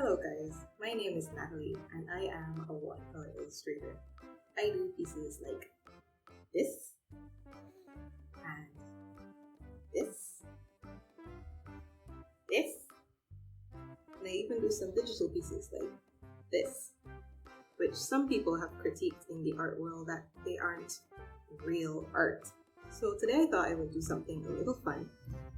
Hello guys, my name is Natalie and I am a watercolor illustrator. I do pieces like this, and this, and I even do some digital pieces like this, which some people have critiqued in the art world that they aren't real art. So today I thought I would do something a little fun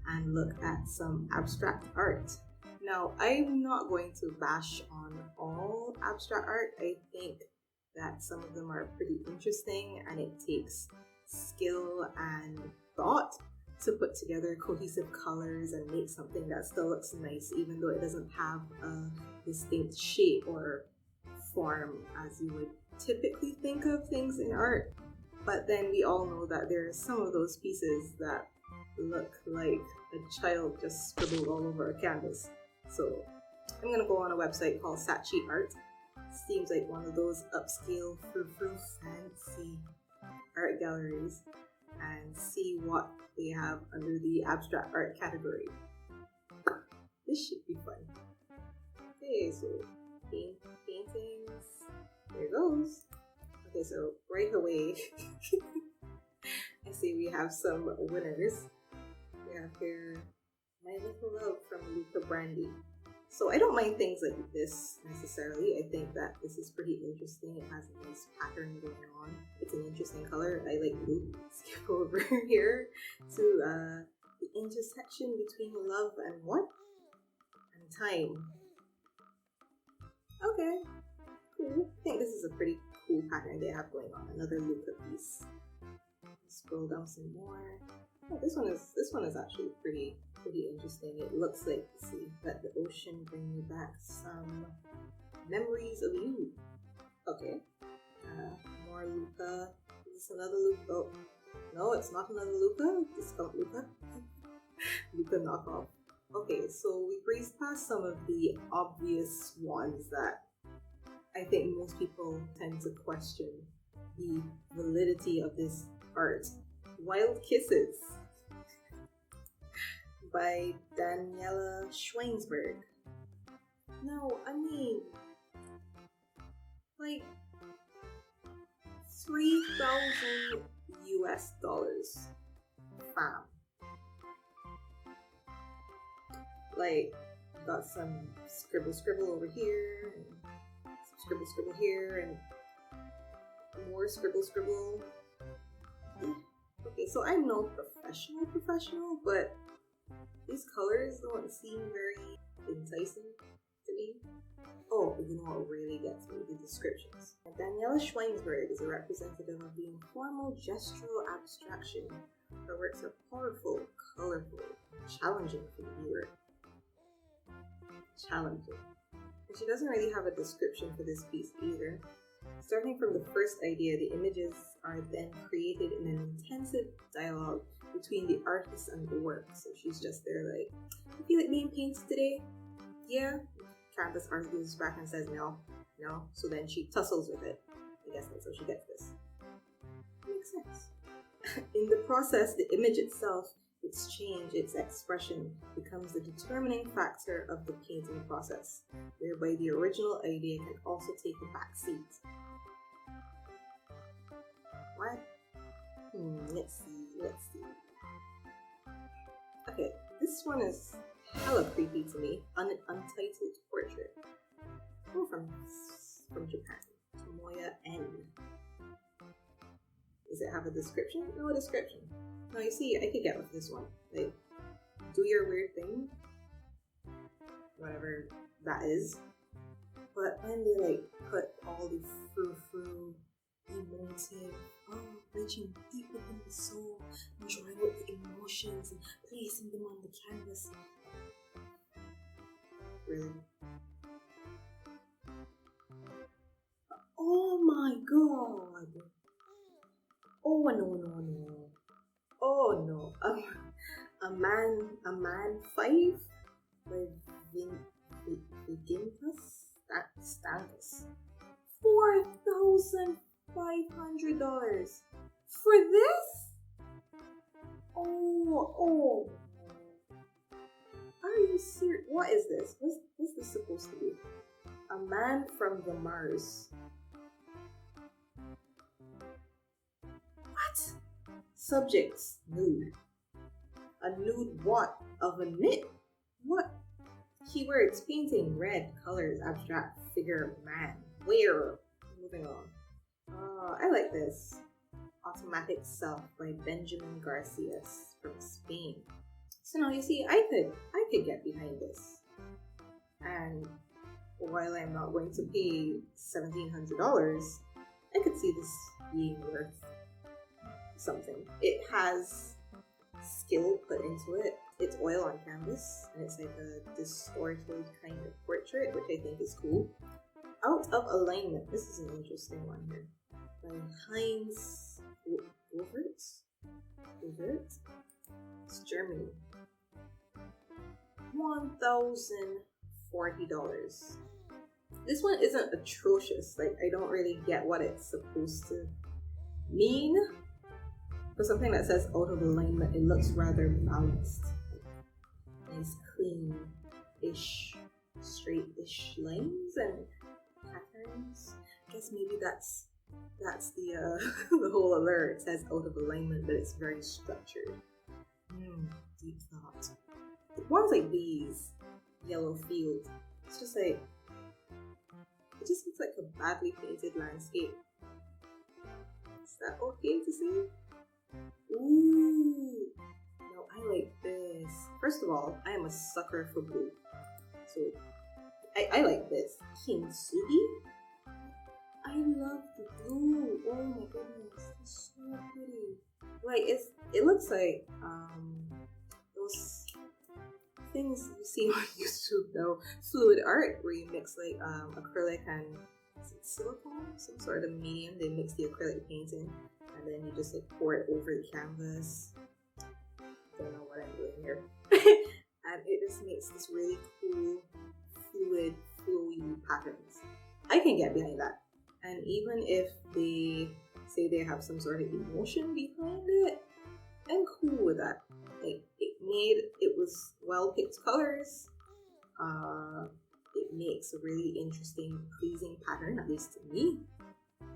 and look at some abstract art. Now, I'm not going to bash on all abstract art. I think that some of them are pretty interesting and it takes skill and thought to put together cohesive colors and make something that still looks nice even though it doesn't have a distinct shape or form as you would typically think of things in art. But then we all know that there are some of those pieces that look like a child just scribbled all over a canvas. So I'm gonna go on a website called Saatchi Art. Seems like one of those upscale, frou-frou, fancy art galleries, and see what they have under the abstract art category. This should be fun. Okay, so paintings. There goes. Okay, so right away, I see we have some winners. We have here My Little Love from Luca Brandy. So I don't mind things like this necessarily. I think that this is pretty interesting. It has a nice pattern going on. It's an interesting color. I like blue. Skip over here to the intersection between love and what? And time. Okay, cool. I think this is a pretty cool pattern they have going on. Another Luca piece. Scroll down some more. Oh, this one is actually pretty interesting. It looks like, see, let the ocean bring me back some memories of you. Okay, more Luca. Is this another Luca? Oh, no, it's not another Luca. Discount Luca. Luca knockoff. Okay, so we breezed past some of the obvious ones that I think most people tend to question the validity of this art. Wild Kisses by Daniela Schweinsberg. No, I mean, like 3,000 US dollars, fam. Like, got some scribble over here, and some scribble here, and more scribble. Okay, so I'm no professional, but these colors don't seem very enticing to me. Oh, but you know what really gets me? The descriptions. Daniela Schweinsberg is a representative of the informal gestural abstraction. Her works are powerful, colorful, challenging for the viewer. Challenging. And she doesn't really have a description for this piece either. Starting from the first idea, the images are then created in an intensive dialogue between the artist and the work. So she's just there like, you feel like being painted today? Yeah. Canvas argues back and says no. So then she tussles with it. I guess that's how she gets this. Makes sense. In the process, the image itself, its change, its expression, becomes the determining factor of the painting process, whereby the original idea can also take a back seat. What? Let's see. Okay, this one is hella creepy to me. Untitled Portrait. Oh, from Japan. Tomoya N. Does it have a description? No description. No, you see, I could get with this one. Like, do your weird thing. Whatever that is. But when they like put all the frou-frou, emotive, reaching deep within the soul, and drawing out the emotions and placing them on the canvas. Really? Oh my god! Oh no. Oh no. A man 5 by Quincas. Stankus. $4,500 for this? Oh. Are you you serious? What is this? What's this supposed to be? A man from the Mars. What? Subjects nude. A nude what? Of a knit? What? Keywords painting, red, colors, abstract, figure of man. Where? Moving on. I like this. Automatic Self by Benjamin Garcias from Spain. So now you see, I could get behind this. And while I'm not going to pay $1,700, I could see this being worth something. It has skill put into it. It's oil on canvas, and it's like a distorted kind of portrait, which I think is cool. Out of Alignment. This is an interesting one here. By Heinz Overt. It's Germany. $1,040. This one isn't atrocious. Like, I don't really get what it's supposed to mean. For something that says out of alignment, it looks rather balanced. Nice, clean-ish, straight-ish lines and patterns. I guess maybe that's the the whole allure. It says out of alignment, but it's very structured. Deep thought. Ones like these, Yellow Field. It's just like, it just looks like a badly painted landscape. Is that okay to say? Ooh, no, I like this. First of all, I am a sucker for blue, so I like this. Kintsugi. I love the blue. Oh my goodness, it's so pretty. Like it looks like those things you see on YouTube though, fluid art where you mix like acrylic and silicone, some sort of medium. They mix the acrylic paint in, and then you just like pour it over the canvas. Don't know what I'm doing here. And it just makes this really cool, fluid, flowy patterns. I can get behind that. And even if they say they have some sort of emotion behind it, I'm cool with that. Like, it was well picked colors. It makes a really interesting, pleasing pattern, at least to me.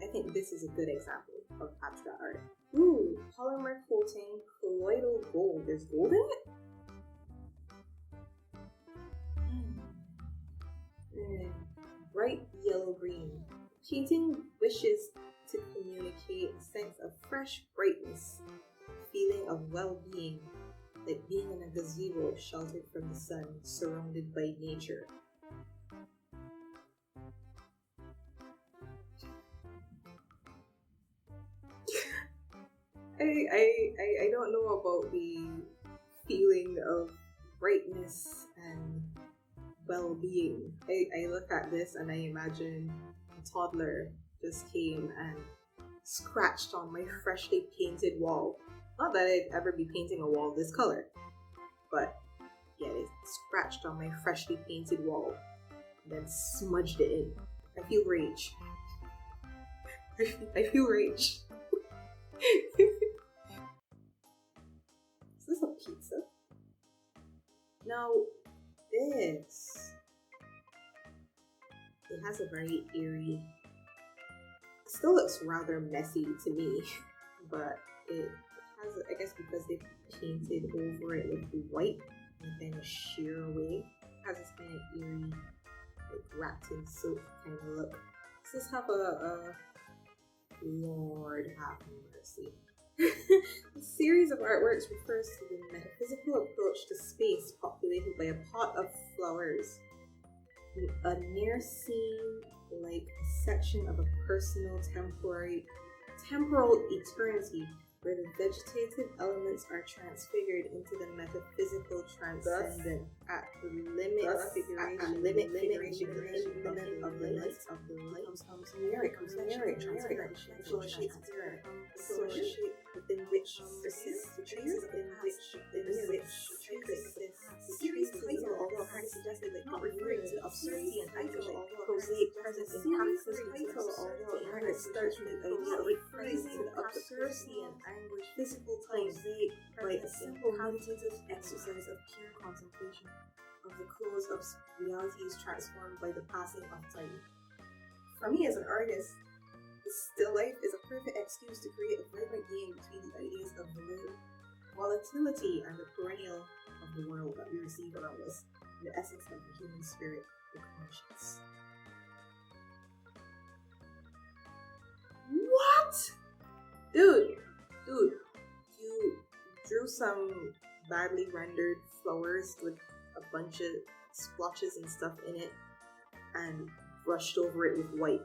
I think this is a good example of abstract art. Ooh, polymer coating, colloidal gold. There's gold in it? Bright yellow-green. Painting wishes to communicate a sense of fresh brightness, feeling of well-being, like being in a gazebo sheltered from the sun, surrounded by nature. I don't know about the feeling of brightness and well-being. I look at this and I imagine a toddler just came and scratched on my freshly painted wall. Not that I'd ever be painting a wall this color, but yeah, they scratched on my freshly painted wall and then smudged it in. I feel rage. I feel rage. Is this a pizza? Now, this, it has a very eerie, it still looks rather messy to me, but it has, I guess because they painted over it with white and then sheer away, it has this kind of eerie, like wrapped in silk kind of look. Does this have a Lord have mercy. The series of artworks refers to the metaphysical approach to space populated by a pot of flowers, a near scene like section of a personal temporal eternity where the vegetative elements are transfigured into the metaphysical transcendent at the limit figuration of the light comes near it transfiguration within which persists the traces in which the series title, although apparently suggested that not referring to absurdity and anguish, prosaic presence in Mathis' title, although apparently starts with the idea of phrasing the absurdity and anguish physical time by a simple meditative exercise of pure contemplation. of the close of realities transformed by the passing of time. For me as an artist, the still life is a perfect excuse to create a vibrant game between the ideas of volatility and the perennial of the world that we receive around us, and the essence of the human spirit, the conscience. What? Dude, you drew some badly rendered flowers with a bunch of splotches and stuff in it and brushed over it with white.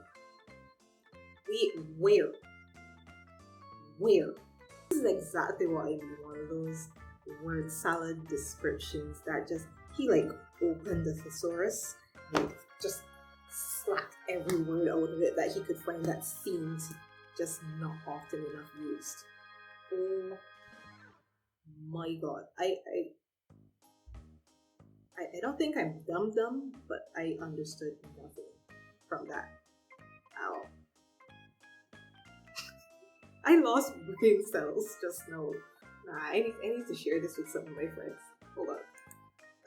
Where? This is exactly what I mean, one of those word salad descriptions that just, he like opened the thesaurus and just slapped every word out of it that he could find that seemed just not often enough used. Oh my god. I don't think I'm dumb, but I understood nothing from that at all. I lost brain cells just now. Nah, I need to share this with some of my friends. Hold on.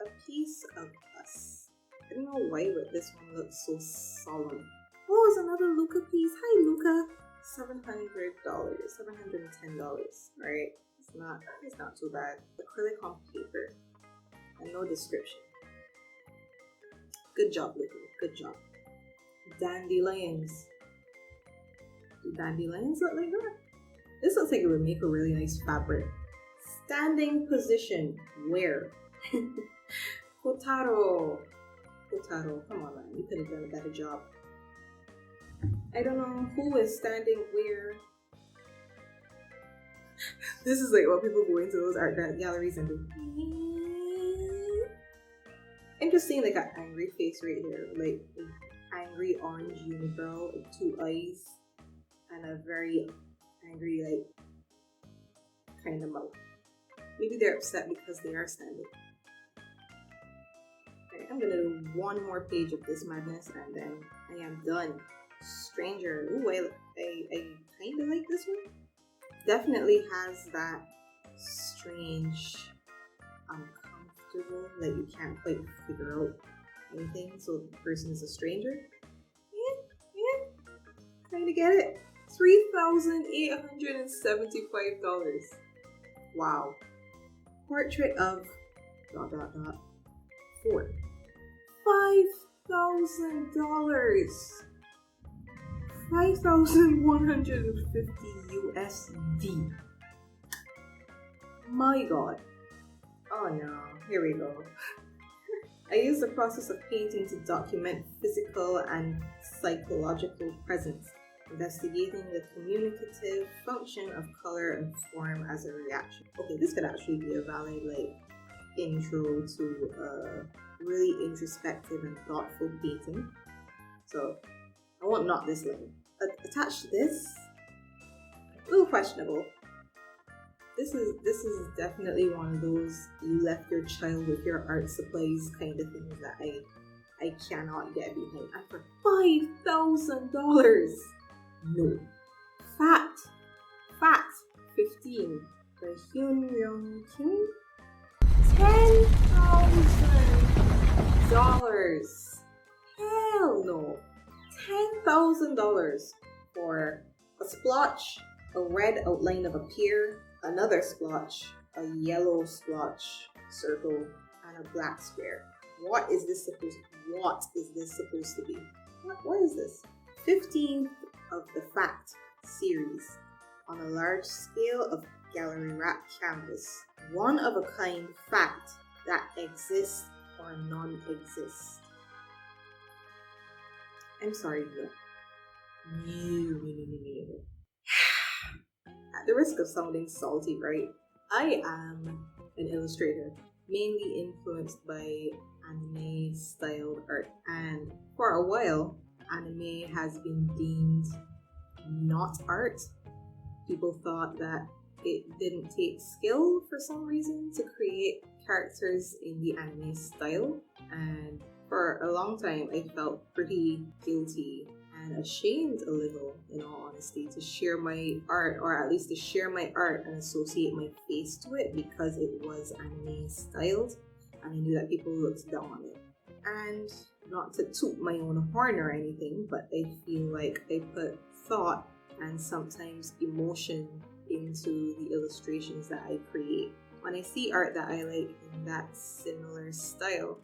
A piece of us. I don't know why, but this one looks so solemn. Oh, it's another Luca piece. Hi, Luca. $710. Right? It's not too bad. Acrylic on paper. And no description. Good job, Luca. Good job. Dandelions. Do dandelions look like that? This looks like it would make a really nice fabric. Standing position. Where? Kotaro, come on man, you could have done a better job. I don't know who is standing where. This is like what people go into those art galleries and do. I'm just seeing like an angry face right here, like an angry orange unibrow with two eyes and a very angry like kind of mouth. Maybe they're upset because they are standing. Okay, I'm gonna do one more page of this madness and then I am done. Stranger. Ooh, I kind of like this one. Definitely has that strange, uncomfortable, like you can't quite figure out anything. So the person is a stranger. Yeah, kind of get it. $3,875. Wow. Portrait of ... 4. $5,000. 5,150 USD. My god. Oh no, here we go. I use the process of painting to document physical and psychological presence, investigating the communicative function of color and form as a reaction. Okay, this could actually be a valid intro to a really introspective and thoughtful painting. So I won't knock this line. Attached to this, a little questionable. This is definitely one of those you left your child with your art supplies kind of things that I cannot get behind. And for $5,000, no. Fat 15 by Hyun Young Kim. $10,000. Hell no. $10,000 for a splotch, a red outline of a pear, another splotch, a yellow splotch circle, and a black square. What is this supposed to be? What is this? 15th of the Fact series on a large scale of gallery wrap canvas. One of a kind fact that exists or non-exists. I'm sorry, no. At the risk of sounding salty, right? I am an illustrator, mainly influenced by anime styled art, and for a while, anime has been deemed not art. People thought that it didn't take skill for some reason to create characters in the anime style, and for a long time I felt pretty guilty and ashamed a little, in all honesty, to share my art, or at least to share my art and associate my face to it because it was anime styled. and I knew that people looked down on it. And not to toot my own horn or anything, but I feel like I put thought and sometimes emotion into the illustrations that I create. When I see art that I like in that similar style,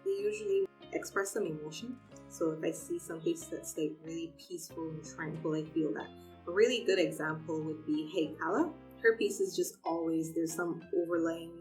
they usually express some emotion. So if I see some piece that's like really peaceful and tranquil, I feel that. A really good example would be Hey Kala. Her pieces just always, there's some overlying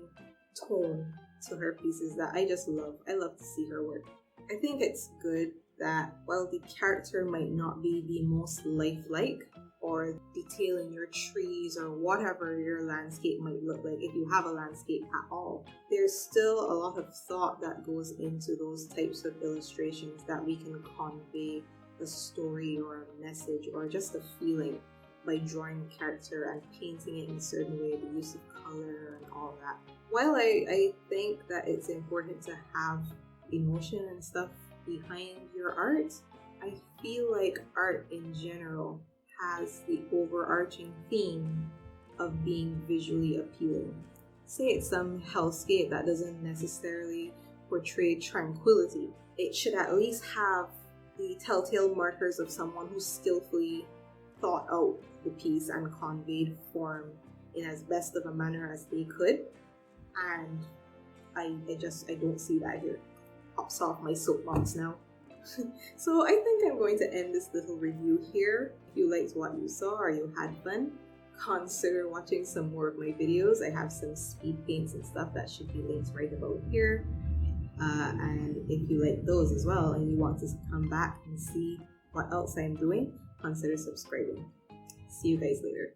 tone to her pieces that I just love. I love to see her work. I think it's good that while the character might not be the most lifelike or detailing your trees or whatever your landscape might look like, if you have a landscape at all, there's still a lot of thought that goes into those types of illustrations that we can convey a story or a message or just a feeling by drawing a character and painting it in a certain way, the use of color and all that. While I think that it's important to have emotion and stuff behind your art, I feel like art in general has the overarching theme of being visually appealing. Say it's some hellscape that doesn't necessarily portray tranquility. It should at least have the telltale markers of someone who skillfully thought out the piece and conveyed form in as best of a manner as they could. And I don't see that here. Pops off my soapbox now. So I think I'm going to end this little review here. If you liked what you saw or you had fun, consider watching some more of my videos. I have some speed paints and stuff that should be linked right about here. And if you like those as well and you want to come back and see what else I'm doing, consider subscribing. See you guys later.